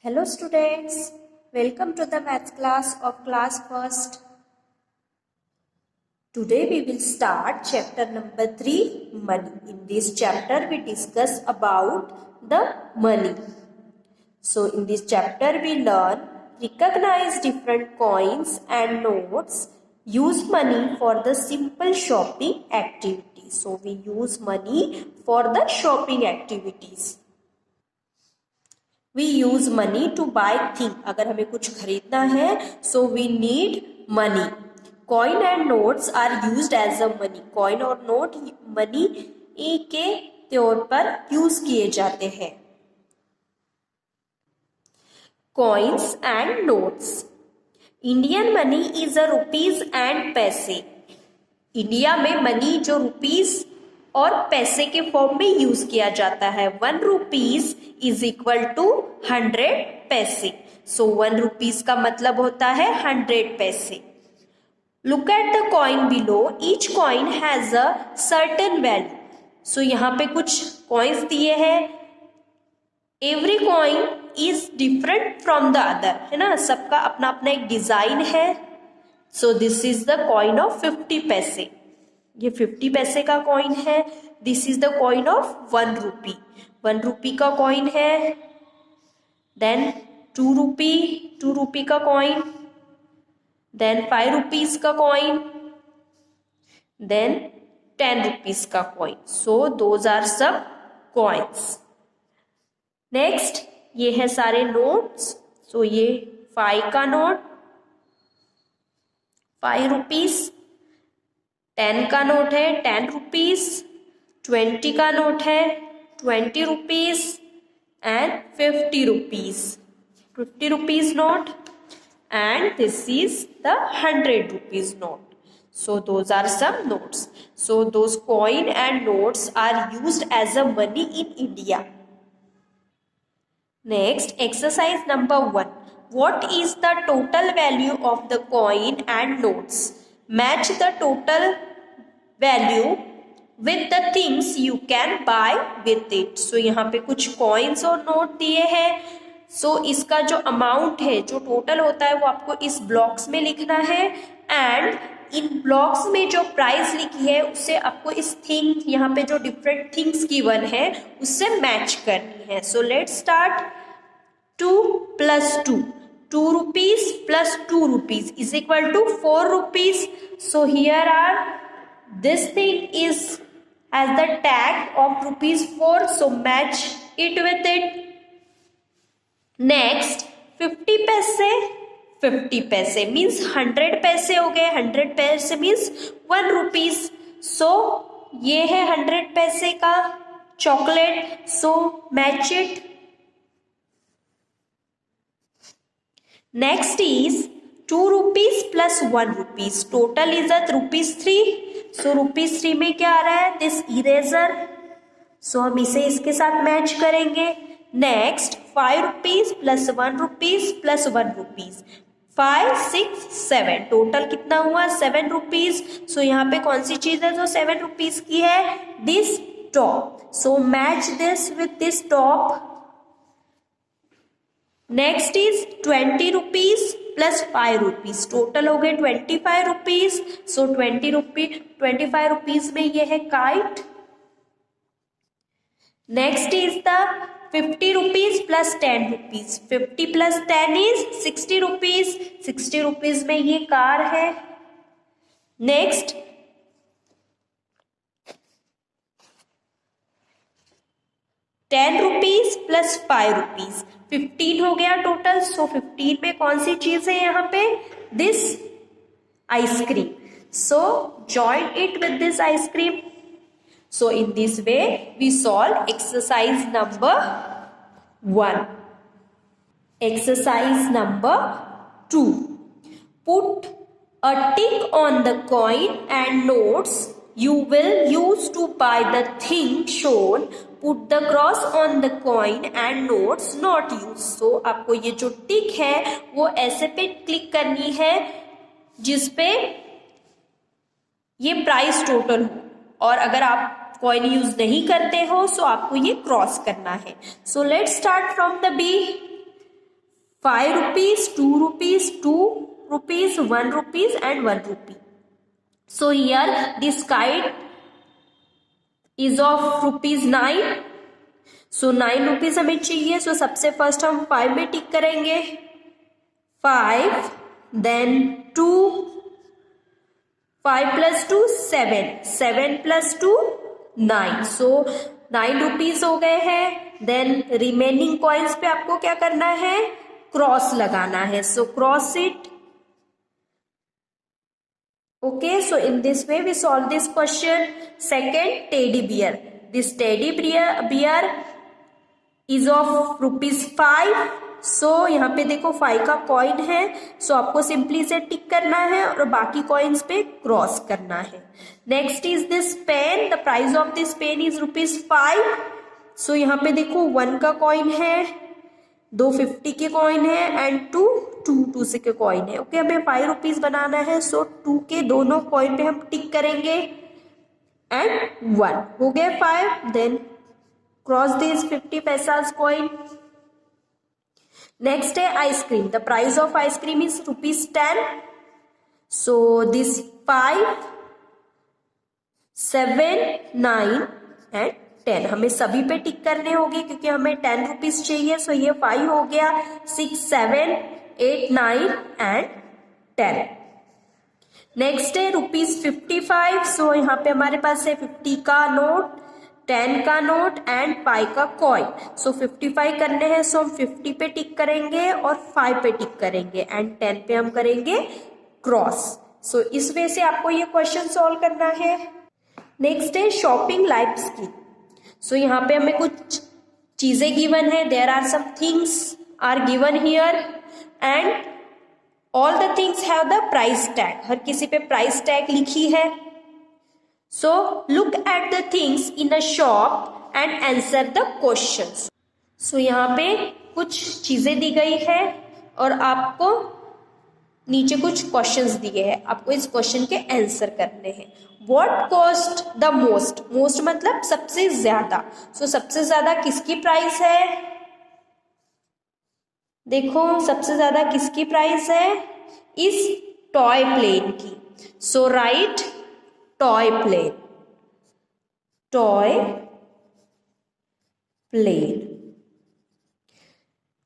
Hello students, welcome to the math class of class first. Today we will start chapter number 3, money. In this chapter we discuss about the money. So in this chapter we learn recognize different coins and notes, use money for the simple shopping activity. So we use money for the shopping activities. We use money to buy thing. अगर हमें कुछ खरीदना है so we need money. Coin and notes are used as a money. Coin और note money के तौर पर use किए जाते हैं. Coins and notes. Indian money is a rupees and पैसे. इंडिया में मनी जो रुपीस और पैसे के फॉर्म में यूज किया जाता है. 1 रुपीज इज इक्वल टू 100 पैसे. सो 1 रुपीज का मतलब होता है 100 पैसे. Look at the coin below. Each coin has a certain value. So यहाँ पे कुछ कॉइन्स दिए हैं. Every coin is different from the other, है ना. सबका अपना अपना एक डिजाइन है. So this is the coin of 50 पैसे. ये 50 पैसे का कॉइन है. This is the coin of 1 rupee. 1 rupee का कॉइन है. देन 2 रुपी का कॉइन. देन 5 रुपीज का कॉइन. देन 10 रुपीज का कॉइन. सो दोज आर सब कॉइन्स. नेक्स्ट ये है सारे नोट्स. सो ये 5 का नोट, 5 रुपीज. 10 का नोट है 10 रुपीज. 20 का नोट है 20 rupees and 50 rupees. 50 rupees note and this is the 100 rupees note. So those are some notes. So those coin and notes are used as a money in India. Next, exercise number 1. What is the total value of the coin and notes? Match the total value with the things you can buy with it. So यहाँ पे कुछ coins और note दिए हैं. So इसका जो amount है, जो total होता है, वो आपको इस blocks में लिखना है. And इन ब्लॉक्स में जो प्राइस लिखी है उससे आपको इस थिंग, यहाँ पे जो डिफरेंट थिंग्स गिवन है उससे मैच करनी है. So let's start. 2 + 2. 2 rupees plus 2 rupees is equal to 4 rupees. So here are, this thing is has the tag of rupees 4. So match it with it. Next 50 पैसे. 50 पैसे means 100 पैसे हो गए. 100 पैसे मीन्स 1 रुपीज. सो ये है 100 पैसे का chocolate. So match it. Next is 2 rupees plus 1 rupees. Total is rupees 3. So rupees 3 में क्या आ रहा है? This eraser. सो हम इसे इसके साथ मैच करेंगे. Next 5 rupees plus 1 rupees plus 1 rupees. 5, 6, 7. Total कितना हुआ? 7 रुपीज. सो यहाँ पे कौन सी चीज है जो 7 रुपीज की है? This top. So match this with this top. Next is 20 rupees plus 5 rupees. Total हो गए 25 रुपीज. सो 25 रुपीज में ये है kite. Next is the 50 rupees plus 10 rupees. 50 plus 10 is 60 rupees. 60 rupees में ये कार है. Next 10 rupees plus 5 rupees. 15 हो गया टोटल. सो 15 में कौन सी चीज है यहाँ पे? This ice cream. So join it with this ice cream. So in this way we solve exercise number 1. Exercise number 2. Put a tick on the coin and notes you will use to buy the thing shown. Put the cross on the coin and notes not used. So आपको ये जो टिक है वो ऐसे पे click करनी है जिसपे ये प्राइस टोटल हो, और अगर आप कॉइन यूज नहीं करते हो सो आपको ये क्रॉस करना है. So let's start from the B. 5 rupees, 2 rupees, 2 rupees, 1 rupees and 1 rupee. So here this kite is of rupees 9. So 9 rupees हमें चाहिए. So सबसे फर्स्ट हम 5 में टिक करेंगे. 5, then 2, 5 plus 2 7, 7 plus 2 9. So 9 rupees हो गए हैं. Then remaining coins पे आपको क्या करना है? क्रॉस लगाना है. So cross it. Okay, so in this way we solve this question. Second, teddy bear. This teddy bear is of rupees 5. So यहाँ पे देखो 5 का कॉइन है. So आपको सिंपली इसे टिक करना है और बाकी कॉइन्स पे क्रॉस करना है. Next is this pen. The price of this pen is rupees 5. So यहाँ पे देखो 1 का कॉइन है, 2 50 के कॉइन है एंड 2 से के कॉइन है. ओके, हमें 5 रुपीज बनाना है. सो 2 के दोनों कॉइन पे हम टिक करेंगे एंड 1 हो गया 5. देन क्रॉस दिस 50 पैसास कॉइन. नेक्स्ट है ice cream. The price of ice cream is rupees 10. So this 5, 7, 9 and 10 हमें सभी पे टिक करने होंगे क्योंकि हमें 10 रुपीज चाहिए. सो ये 5 हो गया, 6, 7, 8, 9 एंड 10. नेक्स्ट है रुपीज 55. सो यहाँ पे हमारे पास है 50 का नोट, 10 का नोट एंड 5 का कॉइन. सो 55 करने हैं. सो हम 50 पे टिक करेंगे और 5 पे टिक करेंगे एंड 10 पे हम करेंगे क्रॉस. सो इस वे से आपको ये क्वेश्चन सॉल्व करना है. नेक्स्ट है शॉपिंग लाइफ स्किल. सो यहाँ पे हमें कुछ चीजें गिवन है. There are some things are given here and all the things have the price tag. हर किसी पे प्राइस टैग लिखी है. So look at the things in a shop and answer the questions. So यहाँ पे कुछ चीजें दी गई है और आपको नीचे कुछ क्वेश्चंस दिए हैं. आपको इस क्वेश्चन के आंसर करने हैं. What cost the most? Most मतलब सबसे ज्यादा. सो सबसे ज्यादा किसकी प्राइस है? देखो सबसे ज्यादा किसकी प्राइस है? इस टॉय प्लेन की. So right toy plane. Toy plane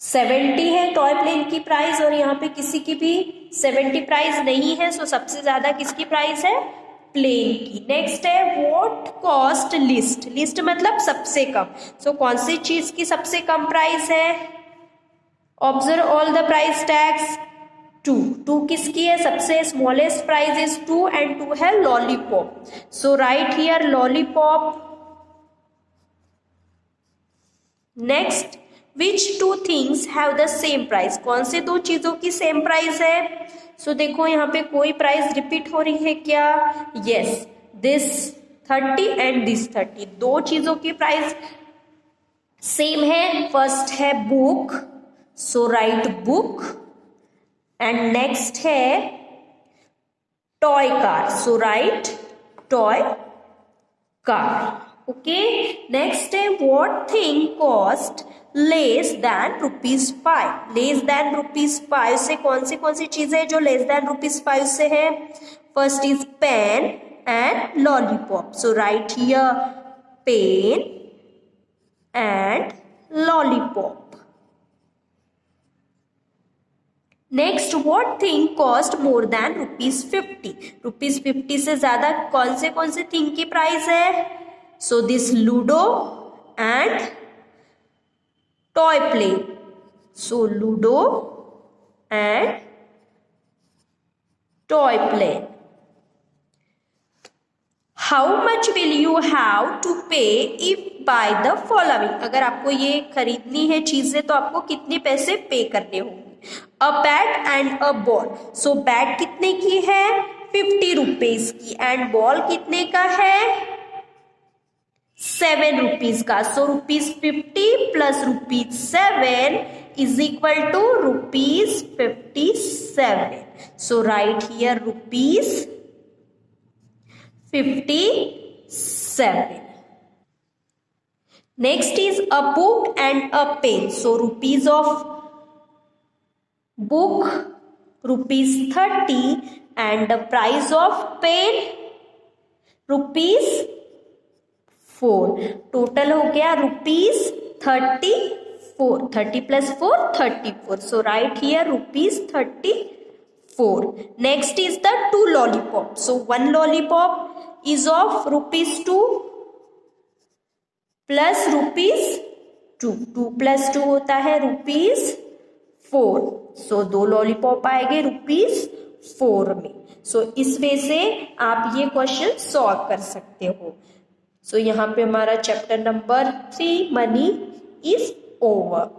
70 है टॉय प्लेन की प्राइस और यहाँ पे किसी की भी 70 प्राइस नहीं है. सो सबसे ज्यादा किसकी प्राइस है? प्लेन की. नेक्स्ट है व्हाट कॉस्ट लिस्ट. लिस्ट मतलब सबसे कम. सो कौन सी चीज की सबसे कम प्राइस है? Observe all the price tags. 2 किसकी है? सबसे स्मॉलेस्ट प्राइस इज 2 एंड 2 है lollipop. So right here lollipop. Next, which 2 things have the same price. कौन से 2 चीजों की सेम प्राइस है? सो देखो यहाँ पे कोई प्राइस रिपीट हो रही है क्या? Yes, this 30 and this 30. 2 चीजों की प्राइस सेम है. फर्स्ट है book. So right book and next है toy car. So right toy car. Okay, next है what thing cost less than rupees 5. Less than rupees 5 से कौन सी चीजें जो लेस देन रुपीज 5 से है? First is pen and lollipop. So right here pen and lollipop. Next, what thing cost more than rupees 50. Rupees 50 से ज्यादा कौन से थिंग की प्राइस है? So this ludo and toy plane. So ludo and toy plane. How much will you have to pay if buy the following. अगर आपको ये खरीदनी है चीजें तो आपको कितने पैसे पे करने होंगे? A bat and a ball. So bat कितने की है? 50 रुपीज की एंड बॉल कितने का है? 7 रुपीज का. So rupees 50 plus rupees 7 is equal to rupees 57. So right here rupees 57. Next is a book and a pen. So rupees of book ₹30 and the price of pen ₹4. Total हो गया ₹34. 30 plus 4 34. So write here ₹34. Next is the 2 lollipop. So 1 lollipop is of ₹2 plus ₹2. 2 plus 2 होता है ₹4. So 2 lollipop आएंगे ₹4 में. सो इस वे से आप ये क्वेश्चन सॉल्व कर सकते हो. सो यहाँ पे हमारा chapter number 3 money is over.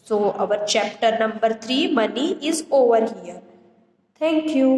So our chapter number 3 money is over here. Thank you.